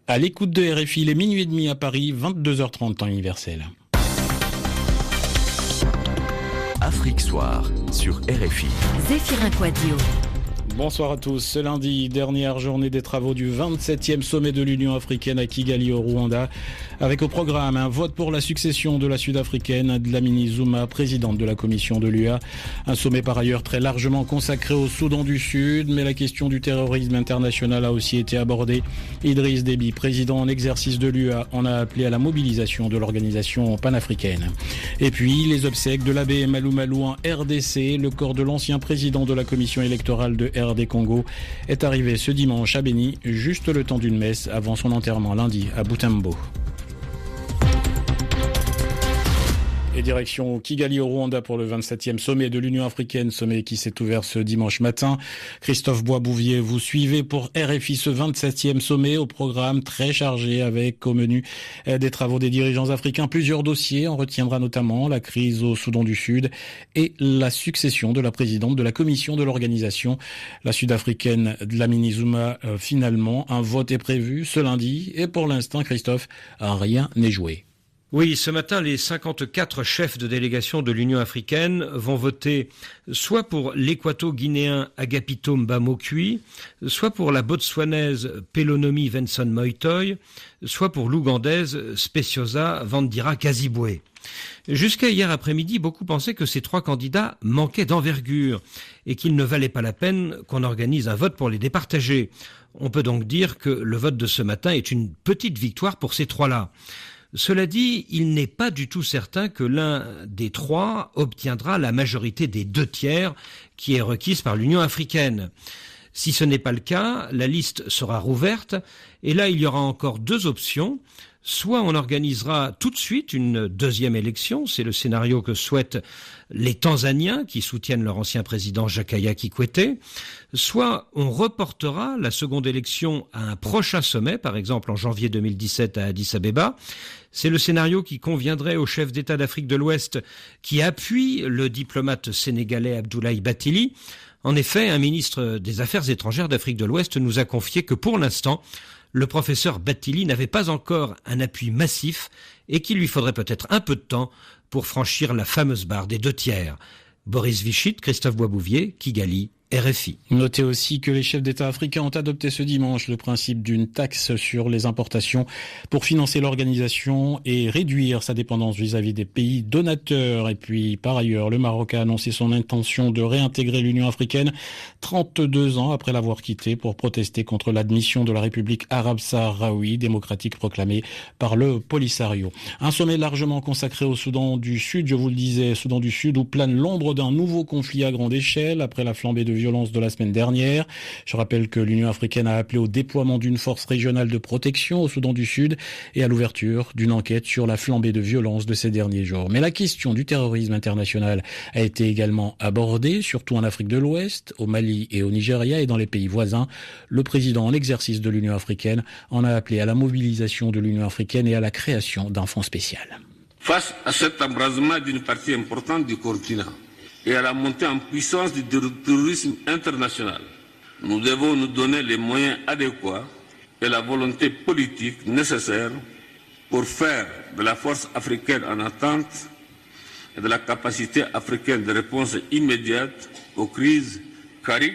À l'écoute de RFI, il est minuit et demi à Paris, 22h30 temps universel. Afrique Soir sur RFI. Zéphirin Quadio. Bonsoir à tous. Ce lundi, dernière journée des travaux du 27e sommet de l'Union africaine à Kigali au Rwanda, avec au programme un vote pour la succession de la Sud-Africaine Dlamini Zuma, présidente de la commission de l'UA. Un sommet par ailleurs très largement consacré au Soudan du Sud, mais la question du terrorisme international a aussi été abordée. Idriss Déby, président en exercice de l'UA, en a appelé à la mobilisation de l'organisation panafricaine. Et puis, les obsèques de l'abbé Malou Malou en RDC, le corps de l'ancien président de la commission électorale de RD Congo est arrivé ce dimanche à Béni, juste le temps d'une messe avant son enterrement lundi à Butembo. Et direction Kigali au Rwanda pour le 27e sommet de l'Union africaine, sommet qui s'est ouvert ce dimanche matin. Christophe Bois-Bouvier, vous suivez pour RFI ce 27e sommet au programme très chargé avec au menu des travaux des dirigeants africains. Plusieurs dossiers, on retiendra notamment la crise au Soudan du Sud et la succession de la présidente de la commission de l'organisation, la sud-africaine Dlamini Zuma. Finalement, un vote est prévu ce lundi et pour l'instant, Christophe, rien n'est joué. Oui, ce matin, les 54 chefs de délégation de l'Union africaine vont voter soit pour l'équato-guinéen Agapito Mbamokui, soit pour la botswanaise Pelonomi Venson Moitoy, soit pour l'ougandaise Speciosa Vandira Kazibwe. Jusqu'à hier après-midi, beaucoup pensaient que ces trois candidats manquaient d'envergure et qu'il ne valait pas la peine qu'on organise un vote pour les départager. On peut donc dire que le vote de ce matin est une petite victoire pour ces trois-là. Cela dit, il n'est pas du tout certain que l'un des trois obtiendra la majorité des 2/3 qui est requise par l'Union africaine. Si ce n'est pas le cas, la liste sera rouverte et là il y aura encore deux options. Soit on organisera tout de suite une deuxième élection, c'est le scénario que souhaitent les Tanzaniens qui soutiennent leur ancien président Jakaya Kikwete, soit on reportera la seconde élection à un prochain sommet, par exemple en janvier 2017 à Addis Abeba. C'est le scénario qui conviendrait au chef d'État d'Afrique de l'Ouest qui appuie le diplomate sénégalais Abdoulaye Bathily. En effet, un ministre des Affaires étrangères d'Afrique de l'Ouest nous a confié que pour l'instant, le professeur Bathily n'avait pas encore un appui massif et qu'il lui faudrait peut-être un peu de temps pour franchir la fameuse barre des 2/3. Boris Vichit, Christophe Bois-Bouvier, Kigali, RFI. Notez aussi que les chefs d'État africains ont adopté ce dimanche le principe d'une taxe sur les importations pour financer l'organisation et réduire sa dépendance vis-à-vis des pays donateurs. Et puis, par ailleurs, le Maroc a annoncé son intention de réintégrer l'Union africaine 32 ans après l'avoir quittée pour protester contre l'admission de la République arabe sahraoui démocratique proclamée par le Polisario. Un sommet largement consacré au Soudan du Sud, je vous le disais, Soudan du Sud où plane l'ombre d'un nouveau conflit à grande échelle après la flambée de violence de la semaine dernière. Je rappelle que l'Union africaine a appelé au déploiement d'une force régionale de protection au Soudan du Sud et à l'ouverture d'une enquête sur la flambée de violence de ces derniers jours. Mais la question du terrorisme international a été également abordée, surtout en Afrique de l'Ouest, au Mali et au Nigeria et dans les pays voisins. Le président en exercice de l'Union africaine en a appelé à la mobilisation de l'Union africaine et à la création d'un fonds spécial. Face à cet embrasement d'une partie importante du continent, et à la montée en puissance du terrorisme international, nous devons nous donner les moyens adéquats et la volonté politique nécessaire pour faire de la force africaine en attente et de la capacité africaine de réponse immédiate aux crises cariques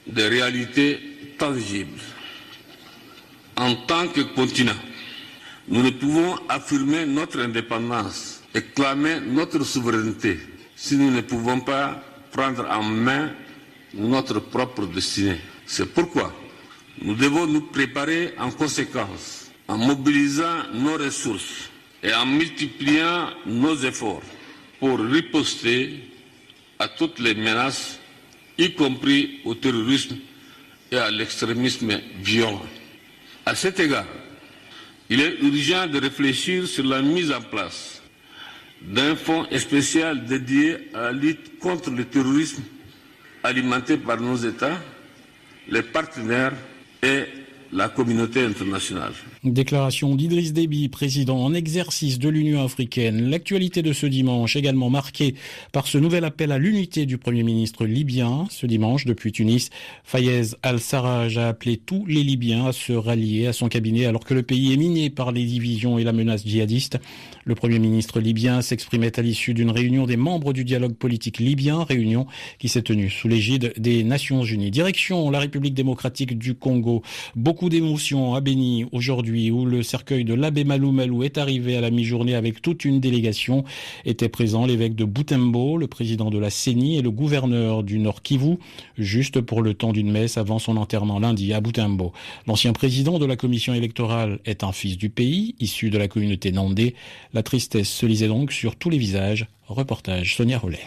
des réalités tangibles. En tant que continent, nous ne pouvons affirmer notre indépendance et clamer notre souveraineté si nous ne pouvons pas prendre en main notre propre destinée. C'est pourquoi nous devons nous préparer en conséquence, en mobilisant nos ressources et en multipliant nos efforts pour riposter à toutes les menaces, y compris au terrorisme et à l'extrémisme violent. À cet égard, il est urgent de réfléchir sur la mise en place d'un fonds spécial dédié à la lutte contre le terrorisme alimenté par nos États, les partenaires et la communauté internationale. Déclaration d'Idriss Déby, président en exercice de l'Union africaine. L'actualité de ce dimanche également marquée par ce nouvel appel à l'unité du Premier ministre libyen. Ce dimanche, depuis Tunis, Fayez al-Sarraj a appelé tous les Libyens à se rallier à son cabinet alors que le pays est miné par les divisions et la menace djihadiste. Le Premier ministre libyen s'exprimait à l'issue d'une réunion des membres du dialogue politique libyen, réunion qui s'est tenue sous l'égide des Nations Unies. Direction la République démocratique du Congo. Beaucoup d'émotions à Béni aujourd'hui où le cercueil de l'abbé Malou Malou est arrivé à la mi-journée avec toute une délégation. Étaient présents l'évêque de Butembo, le président de la CENI et le gouverneur du Nord Kivu, juste pour le temps d'une messe avant son enterrement lundi à Butembo. L'ancien président de la commission électorale est un fils du pays, issu de la communauté Nandé. La tristesse se lisait donc sur tous les visages. Reportage Sonia Rollet.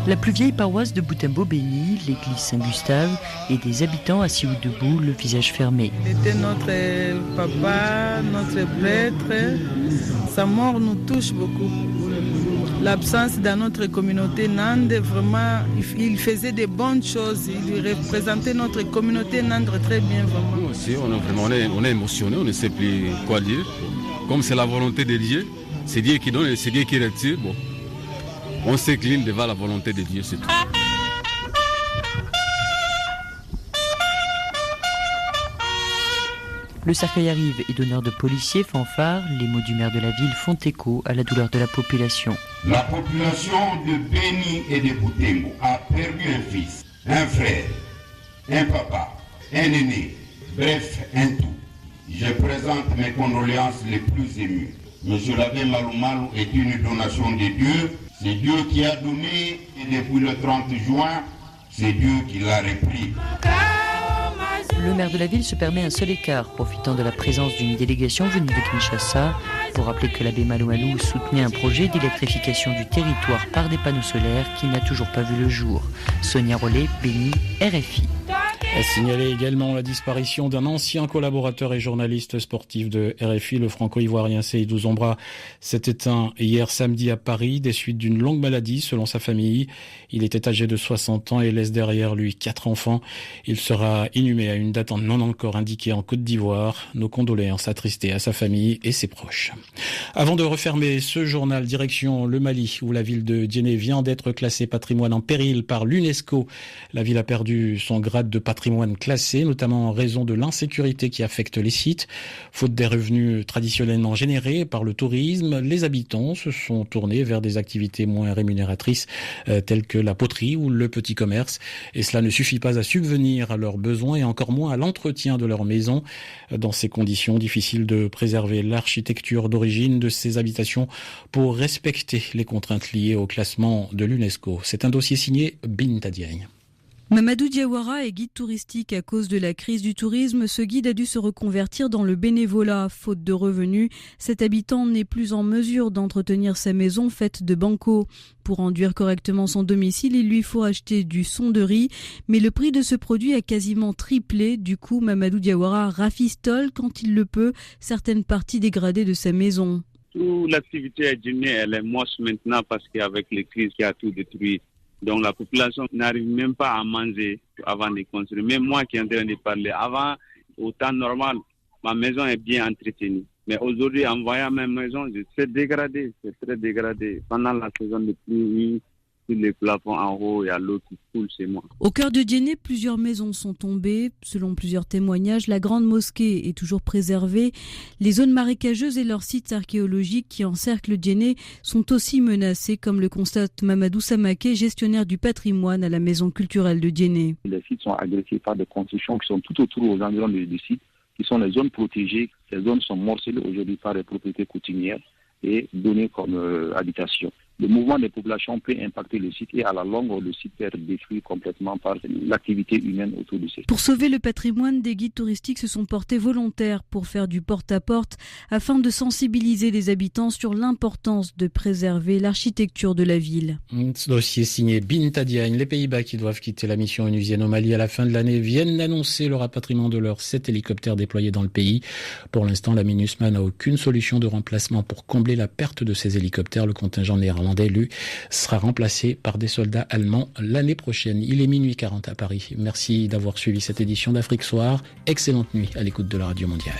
La plus vieille paroisse de Butembo-Béni, l'église Saint-Gustave, et des habitants assis ou debout, le visage fermé. Il était notre papa, notre prêtre. Sa mort nous touche beaucoup. L'absence dans notre communauté Nande, vraiment, il faisait de bonnes choses. Il représentait notre communauté Nande très bien, vraiment. Nous aussi, on est émotionnés, on ne sait plus quoi dire. Comme c'est la volonté de Dieu, c'est Dieu qui donne et c'est Dieu qui retire. Bon. On s'incline devant la volonté de Dieu, c'est tout. Le cercueil arrive et d'honneur de policiers, fanfares, les mots du maire de la ville font écho à la douleur de la population. La population de Béni et de Butembo a perdu un fils, un frère, un papa, un aîné, bref, un tout. Je présente mes condoléances les plus émues. Monsieur l'abbé Malou Malou est une donation de Dieu. C'est Dieu qui a donné et depuis le 30 juin, c'est Dieu qui l'a repris. Le maire de la ville se permet un seul écart, profitant de la présence d'une délégation venue de Kinshasa, pour rappeler que l'abbé Malou Malou soutenait un projet d'électrification du territoire par des panneaux solaires qui n'a toujours pas vu le jour. Sonia Rollet, Béni, RFI. A signalé également la disparition d'un ancien collaborateur et journaliste sportif de RFI, le franco-ivoirien Seydou Zombra, s'est éteint hier samedi à Paris des suites d'une longue maladie selon sa famille. Il était âgé de 60 ans et laisse derrière lui 4 enfants. Il sera inhumé à une date non encore indiquée en Côte d'Ivoire. Nos condoléances attristées à sa famille et ses proches. Avant de refermer ce journal, direction le Mali, où la ville de Djenné vient d'être classée patrimoine en péril par l'UNESCO. La ville a perdu son grade de patrimoine classé, notamment en raison de l'insécurité qui affecte les sites. Faute des revenus traditionnellement générés par le tourisme, les habitants se sont tournés vers des activités moins rémunératrices telles que la poterie ou le petit commerce. Et cela ne suffit pas à subvenir à leurs besoins et encore moins à l'entretien de leur maison. Dans ces conditions, difficile de préserver l'architecture d'origine de ces habitations pour respecter les contraintes liées au classement de l'UNESCO. C'est un dossier signé Binta Diagne. Mamadou Diawara est guide touristique. À cause de la crise du tourisme, ce guide a dû se reconvertir dans le bénévolat. Faute de revenus, cet habitant n'est plus en mesure d'entretenir sa maison faite de banco. Pour enduire correctement son domicile, il lui faut acheter du son de riz. Mais le prix de ce produit a quasiment triplé. Du coup, Mamadou Diawara rafistole quand il le peut certaines parties dégradées de sa maison. Toute l'activité à Djenné, elle est moche maintenant parce qu'avec les crises qui a tout détruit. Donc la population n'arrive même pas à manger avant de construire. Même moi qui est en train de parler, avant, au temps normal, ma maison est bien entretenue. Mais aujourd'hui, en voyant ma maison, c'est dégradé, c'est très dégradé. Pendant la saison de pluie, sur les plafonds en haut, il y a l'eau qui coule chez moi. Au cœur de Djenné, plusieurs maisons sont tombées. Selon plusieurs témoignages, la grande mosquée est toujours préservée. Les zones marécageuses et leurs sites archéologiques qui encerclent Djenné sont aussi menacés, comme le constate Mamadou Samaké, gestionnaire du patrimoine à la maison culturelle de Djenné. Les sites sont agressés par des constructions qui sont tout autour aux environs du site, qui sont les zones protégées. Ces zones sont morcelées aujourd'hui par les propriétés coutumières et données comme habitation. Le mouvement des populations peut impacter le site et à la longue, le site peut être détruit complètement par l'activité humaine autour du site. Pour sauver le patrimoine, des guides touristiques se sont portés volontaires pour faire du porte-à-porte afin de sensibiliser les habitants sur l'importance de préserver l'architecture de la ville. Ce dossier signé Binta Diagne. Les Pays-Bas qui doivent quitter la mission onusienne au Mali à la fin de l'année viennent d'annoncer le rapatriement de leurs 7 hélicoptères déployés dans le pays. Pour l'instant, la MINUSMA n'a aucune solution de remplacement pour combler la perte de ces hélicoptères. Le contingent néerlandais néerlandais, lui, sera remplacé par des soldats allemands l'année prochaine. Il est 12h40 à Paris. Merci d'avoir suivi cette édition d'Afrique Soir. Excellente nuit à l'écoute de la Radio Mondiale.